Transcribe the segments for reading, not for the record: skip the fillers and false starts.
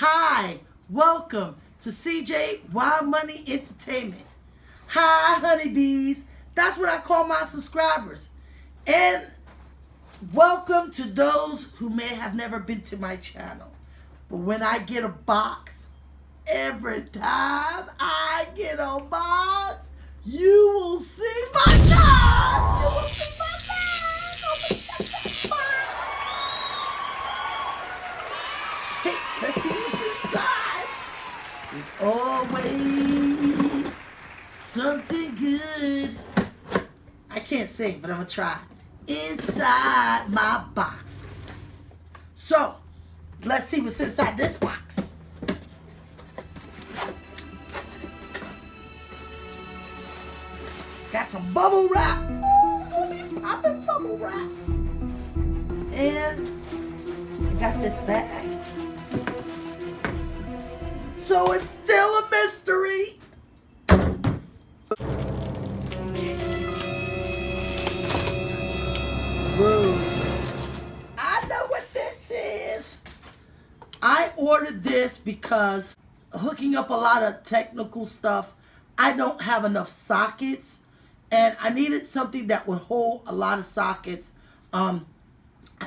Hi, welcome to CJ Wild Money Entertainment. Hi, honeybees. That's what I call my subscribers. And welcome to those who may have never been to my channel. But when I get a box, every time I get a box, you will see my God! You will see my God! Okay, let's see what's inside. There's always something good. I can't sing, but I'm gonna try. Inside my box. So, let's see what's inside this box. Got some bubble wrap. Ooh, we'll be popping bubble wrap. And I got this bag. So it's still a mystery. Whoa. I know what this is. I ordered this because hooking up a lot of technical stuff, I don't have enough sockets, and I needed something that would hold a lot of sockets. I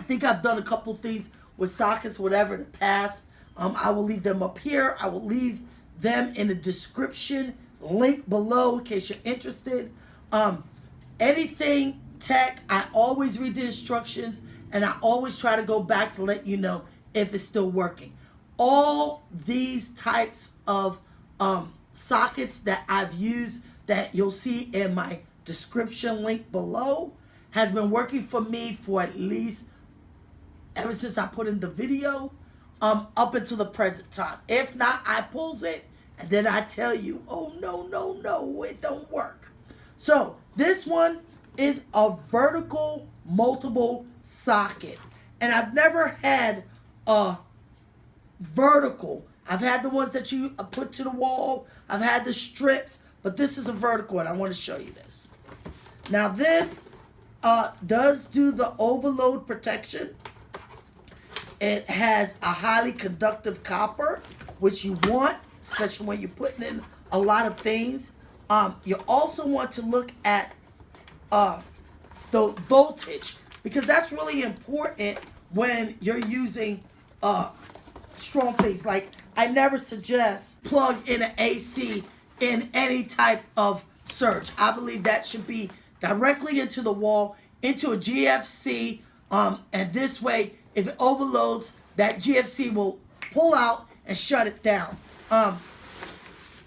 think I've done a couple things with sockets, whatever, in the past. I will leave them up here. I will leave them in the description, link below in case you're interested. Anything tech, I always read the instructions, and I always try to go back to let you know if it's still working. All these types of sockets that I've used that you'll see in my description link below has been working for me for at least ever since I put in the video up until the present time. If not, I pulls it and then I tell you, oh no, it don't work. So this one is a vertical multiple socket, and I've never had a vertical. I've had the ones that you put to the wall. I've had the strips, but this is a vertical, and I want to show you this. Now this does do the overload protection. It has a highly conductive copper, which you want, especially when you're putting in a lot of things. You also want to look at the voltage, because that's really important when you're using strong things. Like, I never suggest plug in an AC in any type of surge. I believe that should be directly into the wall, into a GFC, and this way, if it overloads, that GFC will pull out and shut it down.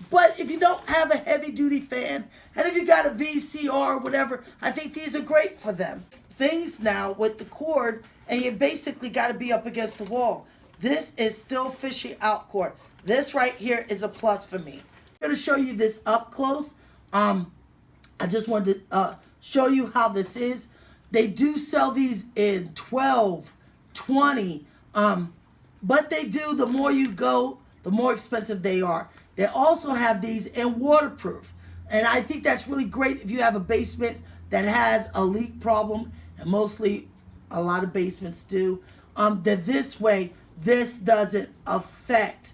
But if you don't have a heavy duty fan, and if you got a VCR or whatever, I think these are great for them. Things now with the cord, and you basically got to be up against the wall. This is still fishing out cord. This right here is a plus for me. I'm going to show you this up close. I just wanted to show you how this is. They do sell these in 12, 20, but they do, the more you go, the more expensive they are. They also have these in waterproof, and I think that's really great if you have a basement that has a leak problem, and mostly a lot of basements do. That this way, this doesn't affect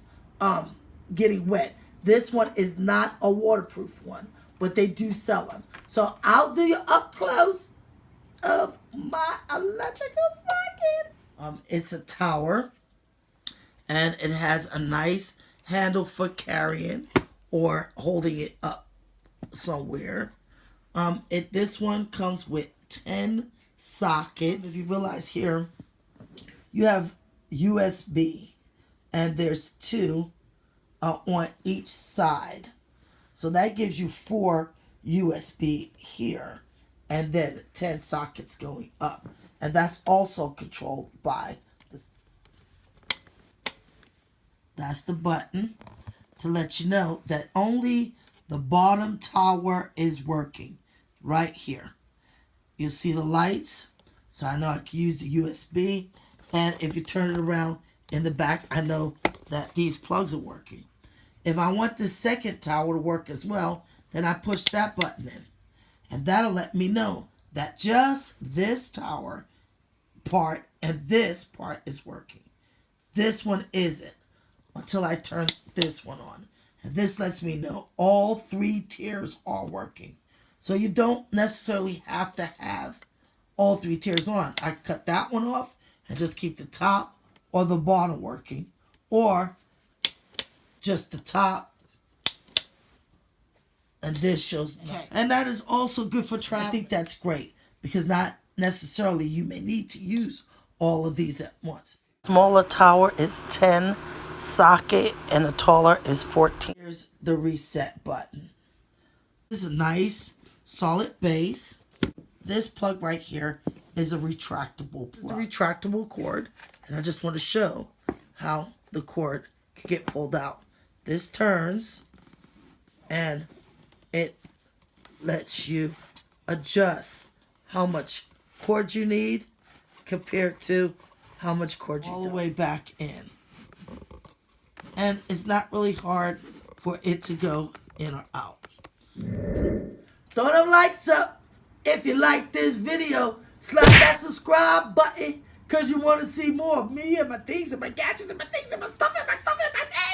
getting wet. This one is not a waterproof one, but they do sell them. So I'll do you up close of my electrical sockets. It's a tower, and it has a nice handle for carrying or holding it up somewhere. This one comes with 10 sockets. If you realize here, you have USB, and there's 2 on each side. So that gives you 4 USB here, and then 10 sockets going up. And that's also controlled by this. That's the button to let you know that only the bottom tower is working right here. You'll see the lights, so I know I can use the USB. And if you turn it around in the back, I know that these plugs are working. If I want the second tower to work as well, then I push that button in. And that'll let me know that just this tower part and this part is working. This one isn't. until I turn this one on. And this lets me know all 3 tiers are working. So you don't necessarily have to have all 3 tiers on. I cut that one off and just keep the top or the bottom working. Or just the top. And this shows okay. And that is also good for travel. I think that's great because not necessarily you may need to use all of these at once. Smaller tower is 10 socket and the taller is 14. Here's the reset button. This is a nice solid base. This plug right here is a retractable plug. It's a retractable cord, and I just want to show how the cord can get pulled out. This turns and it lets you adjust how much cord you need compared to how much cord you don't. All the way back in. And it's not really hard for it to go in or out. Throw them likes up if you like this video. Slap that subscribe button because you want to see more of me and my things and my gadgets and my things and my stuff and my stuff and my things.